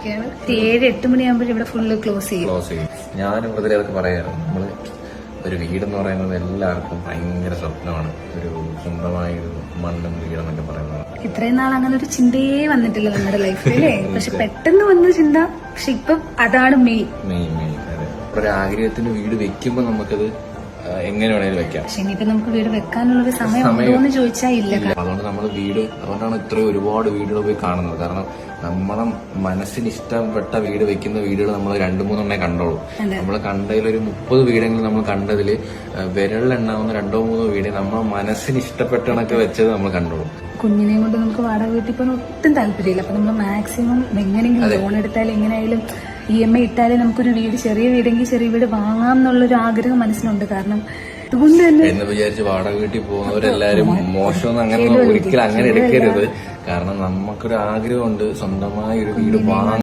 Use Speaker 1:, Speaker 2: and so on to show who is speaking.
Speaker 1: ഇരിക്കുകയാണ്. 7-8 മണിയാകുമ്പോൾ ഇവിടെ ഫുള്ള് ക്ലോസ് ചെയ്യും.
Speaker 2: ഞാനും വെറുതെ അതൊക്കെ പറയാറ്. നമ്മള് ഒരു വീടെന്ന് പറയുന്നത് എല്ലാവർക്കും ഭയങ്കര സ്വപ്നമാണ്. ഒരു സ്വന്തമായ ഒരു മണ്ണും വീടെന്നൊക്കെ പറയുന്നത്.
Speaker 1: ഇത്രയും നാൾ അങ്ങനെ ഒരു ചിന്തയെ വന്നിട്ടില്ല നമ്മുടെ ലൈഫിൽ അല്ലേ? പക്ഷെ പെട്ടെന്ന് വന്ന ചിന്ത. പക്ഷെ ഇപ്പം അതാണ് മെയിൻ.
Speaker 2: അതെ. ഒരു ആഗ്രഹത്തിന് വീട് വെക്കുമ്പോ നമുക്കത് എങ്ങനെ വേണേലും വെക്കാം.
Speaker 1: പക്ഷെ ഇനിയിപ്പോ നമുക്ക് വീട് വെക്കാനുള്ളൊരു സമയം ഉണ്ടോന്ന് ചോദിച്ചാൽ ഇല്ല.
Speaker 2: അതുകൊണ്ട് നമ്മൾ അതുകൊണ്ടാണ് ഇത്രയും ഒരുപാട് വീടുകൾ പോയി കാണുന്നത്. കാരണം നമ്മളെ മനസ്സിന് ഇഷ്ടപ്പെട്ട വീട് വെക്കുന്ന വീടുകൾ നമ്മൾ 2-3 കണ്ടോളൂ. നമ്മൾ കണ്ടതിൽ ഒരു 30 വീടെങ്കിലും നമ്മൾ കണ്ടതില് വിരലിലെണ്ണാവുന്ന 2-3 വീട് നമ്മളെ മനസ്സിന് ഇഷ്ടപ്പെട്ട കണക്ക് വെച്ചത് നമ്മൾ കണ്ടോളൂ.
Speaker 1: കുഞ്ഞിനെയും കൊണ്ട് നമുക്ക് വാടക വീട്ടിൽ പോകാൻ ഒട്ടും താല്പര്യമില്ല. അപ്പൊ നമ്മൾ മാക്സിമം എങ്ങനെയെങ്കിലും ലോൺ എടുത്താലും എങ്ങനെയായാലും EMI ഇട്ടാലേ നമുക്കൊരു വീട്, ചെറിയ വീടെങ്കിൽ ചെറിയ വീട് വാങ്ങാം എന്നുള്ളൊരു ആഗ്രഹം മനസ്സിലുണ്ട്. കാരണം അതുകൊണ്ട് തന്നെ
Speaker 2: എന്ന് വിചാരിച്ച് വാടക വീട്ടിൽ പോകുന്നവരെല്ലാരും മോശമെന്ന് അങ്ങനെ ഒരിക്കലും അങ്ങനെ എടുക്കരുത്. കാരണം നമുക്കൊരു ആഗ്രഹമുണ്ട് സ്വന്തമായ ഒരു വീട് വാങ്ങാൻ.